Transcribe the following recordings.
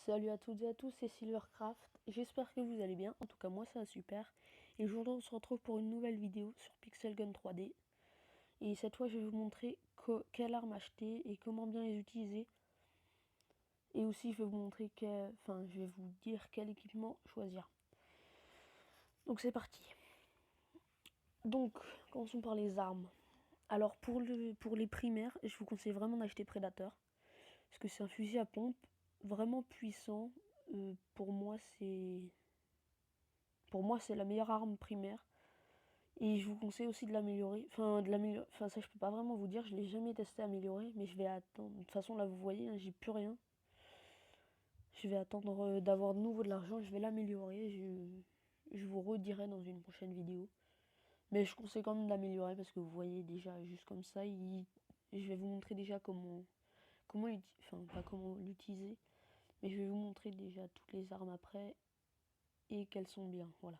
Salut à toutes et à tous, c'est Silvercraft. J'espère que vous allez bien. En tout cas, moi, ça va super. Et aujourd'hui, on se retrouve pour une nouvelle vidéo sur Pixel Gun 3D. Et cette fois, je vais vous montrer quelle arme acheter et comment bien les utiliser. Et aussi, je vais vous montrer je vais vous dire quel équipement choisir. Donc, c'est parti. Donc, commençons par les armes. Alors, pour les primaires, je vous conseille vraiment d'acheter Predator. Parce que c'est un fusil à pompe vraiment puissant. Pour moi, c'est la meilleure arme primaire. Et je vous conseille aussi de l'améliorer. Enfin, ça, je peux pas vraiment vous dire. Je l'ai jamais testé amélioré, mais je vais attendre. De toute façon, là, vous voyez, hein, j'ai plus rien. Je vais attendre d'avoir de nouveau de l'argent. Je vais l'améliorer. Je vous redirai dans une prochaine vidéo. Mais je conseille quand même d'améliorer parce que vous voyez déjà, juste comme ça, je vais vous montrer déjà pas comment l'utiliser, mais je vais vous montrer déjà toutes les armes après et qu'elles sont bien. Voilà.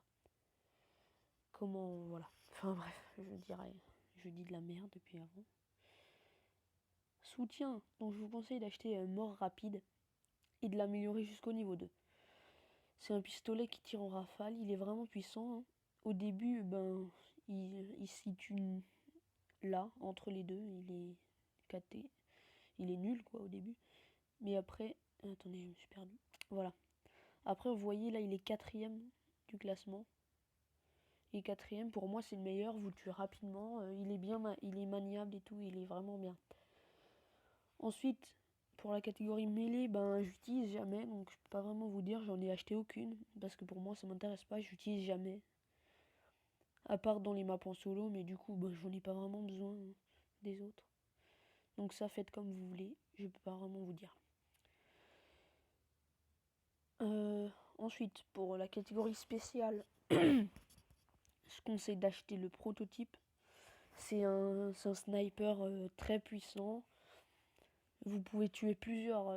Voilà. Enfin bref, je dis de la merde depuis avant. Soutien, donc je vous conseille d'acheter mort rapide et de l'améliorer jusqu'au niveau 2. C'est un pistolet qui tire en rafale, il est vraiment puissant. Hein. Au début, il se situe là, entre les deux, il est caté. Il est nul quoi au début. Mais après, attendez, je me suis perdu. Voilà. Après, vous voyez là, il est quatrième du classement. Et quatrième, pour moi, c'est le meilleur. Vous le tuez rapidement. Il est maniable et tout. Il est vraiment bien. Ensuite, pour la catégorie mêlée, j'utilise jamais. Donc, je peux pas vraiment vous dire. J'en ai acheté aucune. Parce que pour moi, ça m'intéresse pas. J'utilise jamais. À part dans les maps en solo. Mais du coup, j'en ai pas vraiment besoin des autres. Donc, ça, faites comme vous voulez. Je peux pas vraiment vous dire. Ensuite, pour la catégorie spéciale, je conseille d'acheter le prototype. C'est un sniper très puissant. Vous pouvez tuer plusieurs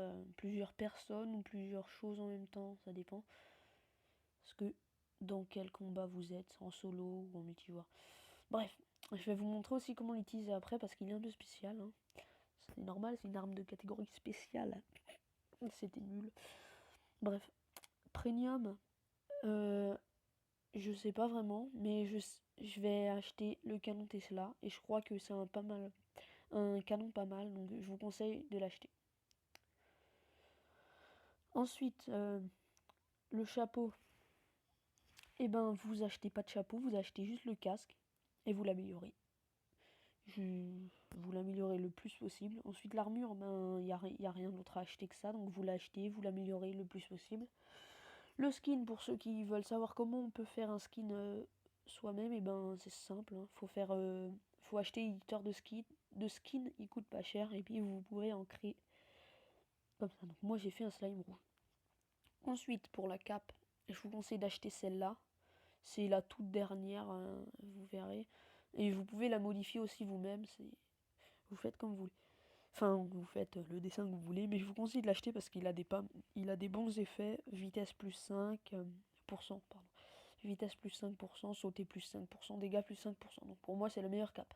personnes ou plusieurs choses en même temps, ça dépend. Parce que dans quel combat vous êtes, en solo ou en multijoueur. Bref, je vais vous montrer aussi comment l'utiliser après parce qu'il est un peu spécial. Hein. C'est normal, c'est une arme de catégorie spéciale. C'était nul. Bref, Premium, je sais pas vraiment, mais je vais acheter le canon Tesla et je crois que c'est un canon pas mal, donc je vous conseille de l'acheter. Ensuite, le chapeau, vous achetez pas de chapeau, vous achetez juste le casque et vous l'améliorez. Vous l'améliorez le plus possible. Ensuite, l'armure, y a rien d'autre à acheter que ça, donc vous l'achetez, vous l'améliorez le plus possible. Le skin, pour ceux qui veulent savoir comment on peut faire un skin soi-même, c'est simple. Hein. Faut acheter l'éditeur de skin, il coûte pas cher et puis vous pourrez en créer comme ça. Donc moi j'ai fait un slime rouge. Ensuite pour la cape, je vous conseille d'acheter celle-là. C'est la toute dernière, vous verrez. Et vous pouvez la modifier aussi vous-même. Vous faites comme vous voulez. Enfin, vous faites le dessin que vous voulez, mais je vous conseille de l'acheter parce qu'il a des bons effets. Vitesse plus 5%, pardon. Vitesse plus 5%, sauter plus 5%, dégâts plus 5%. Donc pour moi, c'est la meilleure cape.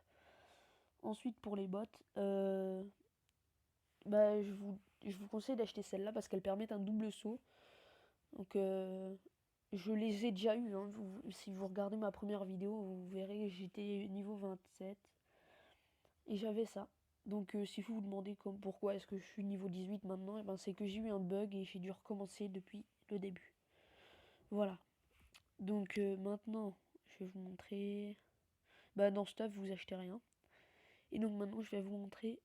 Ensuite, pour les bottes, je vous conseille d'acheter celle-là parce qu'elle permet un double saut. Donc, je les ai déjà eu. Hein. Si vous regardez ma première vidéo, vous verrez que j'étais niveau 27 et j'avais ça. Donc si vous vous demandez pourquoi est-ce que je suis niveau 18 maintenant, c'est que j'ai eu un bug et j'ai dû recommencer depuis le début. Voilà. Donc maintenant, je vais vous montrer... dans Stuff, vous achetez rien. Et donc maintenant, je vais vous montrer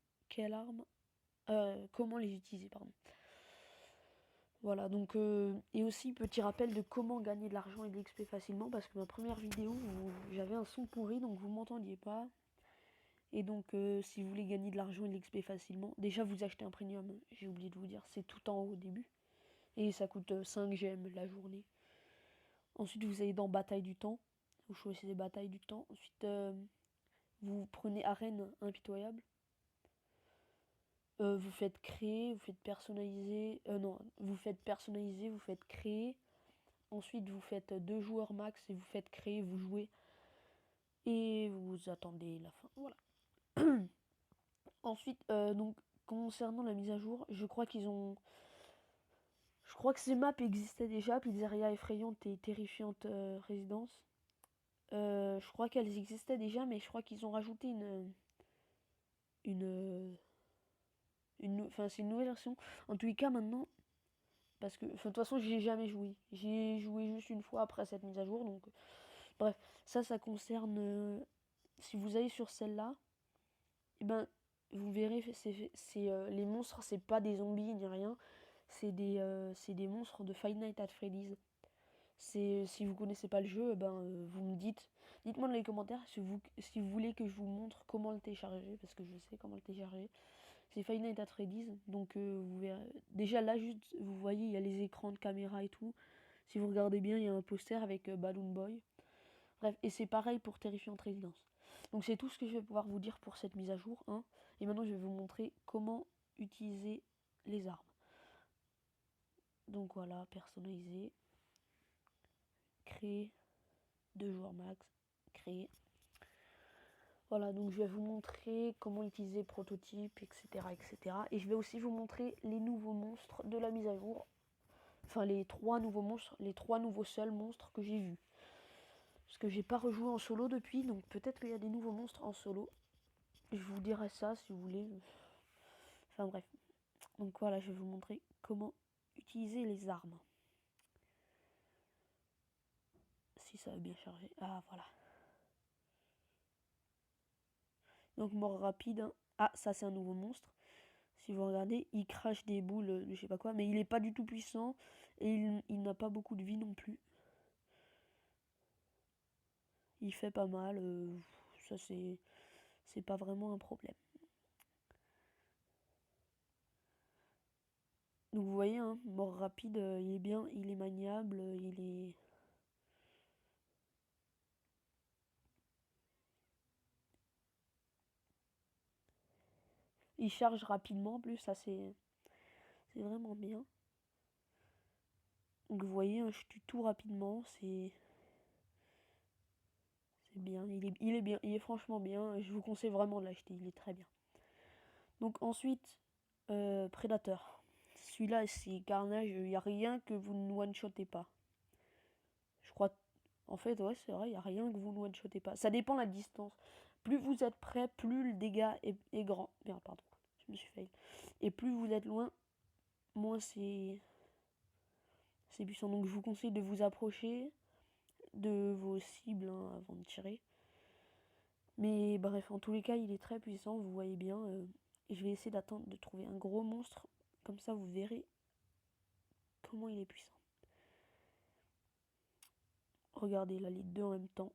comment les utiliser, pardon. Voilà, donc, et aussi petit rappel de comment gagner de l'argent et de l'XP facilement, parce que ma première vidéo, j'avais un son pourri, donc vous m'entendiez pas. Et donc, si vous voulez gagner de l'argent et de l'XP facilement, déjà vous achetez un premium, j'ai oublié de vous dire, c'est tout en haut au début. Et ça coûte 5 gemmes la journée. Ensuite, vous allez dans Bataille du Temps, vous choisissez Bataille du Temps. Ensuite, vous prenez Arène Impitoyable. Vous faites créer, vous faites personnaliser. Non, vous faites personnaliser, vous faites créer. Ensuite, vous faites 2 joueurs max et vous faites créer, vous jouez. Et vous attendez la fin. Voilà. Ensuite, donc, concernant la mise à jour, je crois Je crois que ces maps existaient déjà, Pizzeria effrayante et terrifiante résidence. Je crois qu'elles existaient déjà, mais je crois qu'ils ont rajouté enfin c'est une nouvelle version. En tous les cas maintenant, parce que de toute façon j'y ai jamais joué. J'y ai joué juste une fois après cette mise à jour, donc bref, ça concerne si vous allez sur celle-là, et ben vous verrez les monstres, c'est pas des zombies ni rien, c'est des monstres de Five Nights at Freddy's. Si vous connaissez pas le jeu, vous me dites-moi dans les commentaires si vous voulez que je vous montre comment le télécharger, parce que je sais comment le télécharger. C'est Five Nights at Freddy's, donc vous verrez. Déjà là, juste, vous voyez, il y a les écrans de caméra et tout. Si vous regardez bien, il y a un poster avec Balloon Boy. Bref, et c'est pareil pour Terrifiante Résidence. Donc c'est tout ce que je vais pouvoir vous dire pour cette mise à jour. Hein. Et maintenant, je vais vous montrer comment utiliser les armes. Donc voilà, personnaliser, créer, 2 joueurs max, créer. Voilà, donc je vais vous montrer comment utiliser prototype, etc., etc. Et je vais aussi vous montrer les nouveaux monstres de la mise à jour. Enfin, les 3 nouveaux monstres, les 3 nouveaux seuls monstres que j'ai vus. Parce que j'ai pas rejoué en solo depuis, donc peut-être qu'il y a des nouveaux monstres en solo. Je vous dirai ça si vous voulez. Enfin bref. Donc voilà, je vais vous montrer comment utiliser les armes. Si ça va bien charger. Ah voilà. Donc mort rapide. Hein. Ah, ça c'est un nouveau monstre. Si vous regardez, il crache des boules de je sais pas quoi, mais il est pas du tout puissant et il n'a pas beaucoup de vie non plus. Il fait pas mal, ça c'est pas vraiment un problème. Donc vous voyez, hein, mort rapide, il est bien, il est maniable, il charge rapidement en plus, ça c'est vraiment bien. Donc vous voyez, hein, je tue tout rapidement, c'est bien, il est bien, il est franchement bien, je vous conseille vraiment de l'acheter, il est très bien. Donc ensuite, Prédateur. Celui-là, c'est carnage, il n'y a rien que vous ne one-shotez pas. Je crois, en fait, ouais, c'est vrai, il n'y a rien que vous ne one-shotez pas. Ça dépend de la distance. Plus vous êtes près, plus le dégât est grand. Merde, pardon, je me suis fail. Et plus vous êtes loin, moins c'est puissant. Donc je vous conseille de vous approcher de vos cibles hein, avant de tirer. Mais bref, en tous les cas, il est très puissant, vous voyez bien. Et je vais essayer d'attendre de trouver un gros monstre. Comme ça, vous verrez comment il est puissant. Regardez là, les deux en même temps.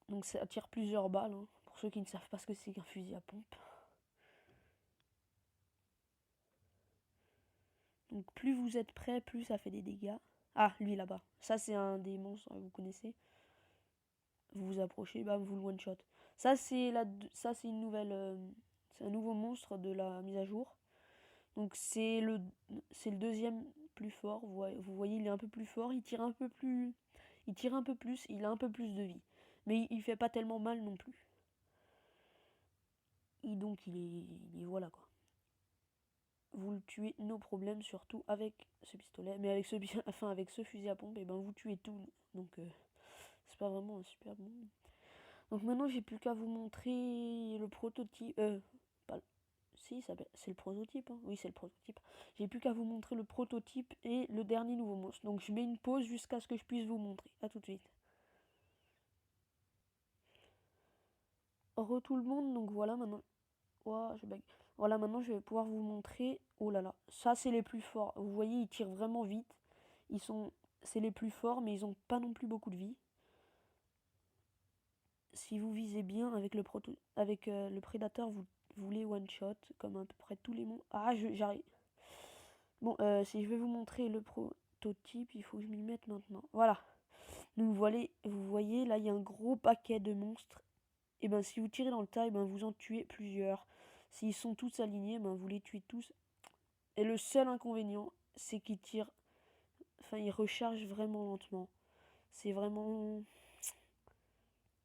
Donc ça tire plusieurs balles. Hein, pour ceux qui ne savent pas ce que c'est qu'un fusil à pompe. Donc plus vous êtes près, plus ça fait des dégâts. Ah, lui là-bas. Ça, c'est un des monstres, vous connaissez. Vous vous approchez, bam, vous le one-shot. Ça, c'est une nouvelle... c'est un nouveau monstre de la mise à jour. Donc c'est le deuxième plus fort. Vous voyez, il est un peu plus fort. Il tire un peu plus... Il tire un peu plus. Il a un peu plus de vie. Mais il fait pas tellement mal non plus. Et donc il est voilà quoi. Vous le tuez, nos problèmes, surtout avec ce pistolet. Mais avec avec ce fusil à pompe, et ben vous tuez tout. Donc c'est pas vraiment un super bon. Donc maintenant j'ai plus qu'à vous montrer le prototype. Pas, si, c'est le prototype. Hein. Oui, c'est le prototype. J'ai plus qu'à vous montrer le prototype et le dernier nouveau monstre. Donc je mets une pause jusqu'à ce que je puisse vous montrer. A tout de suite. Re tout le monde, donc voilà maintenant. Ouah, je bug. Voilà, maintenant je vais pouvoir vous montrer. Oh là là, ça c'est les plus forts. Vous voyez, ils tirent vraiment vite. C'est les plus forts, mais ils ont pas non plus beaucoup de vie. Si vous visez bien avec le prédateur, vous voulez one shot comme à peu près tous les monstres. Ah, j'arrive. Bon, si je vais vous montrer le prototype, il faut que je m'y mette maintenant. Voilà. Donc vous voyez, là il y a un gros paquet de monstres. Et ben si vous tirez dans le tas, et ben vous en tuez plusieurs. S'ils sont tous alignés, ben vous les tuez tous. Et le seul inconvénient, c'est qu'ils tirent. Enfin, ils rechargent vraiment lentement. C'est vraiment.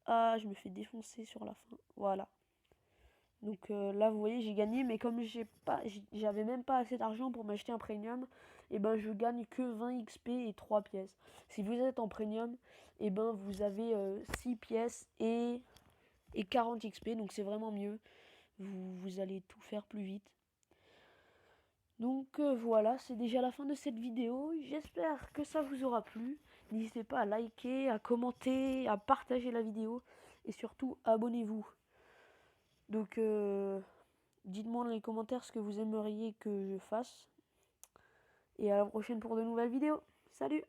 Ah, je me fais défoncer sur la fin. Voilà. Donc là, vous voyez, j'ai gagné, mais comme j'avais même pas assez d'argent pour m'acheter un premium, et ben je gagne que 20 XP et 3 pièces. Si vous êtes en premium, et ben vous avez 6 pièces et 40 XP, donc c'est vraiment mieux. Vous allez tout faire plus vite. Donc voilà, c'est déjà la fin de cette vidéo. J'espère que ça vous aura plu. N'hésitez pas à liker, à commenter, à partager la vidéo et surtout abonnez-vous. Donc dites-moi dans les commentaires ce que vous aimeriez que je fasse. Et à la prochaine pour de nouvelles vidéos. Salut!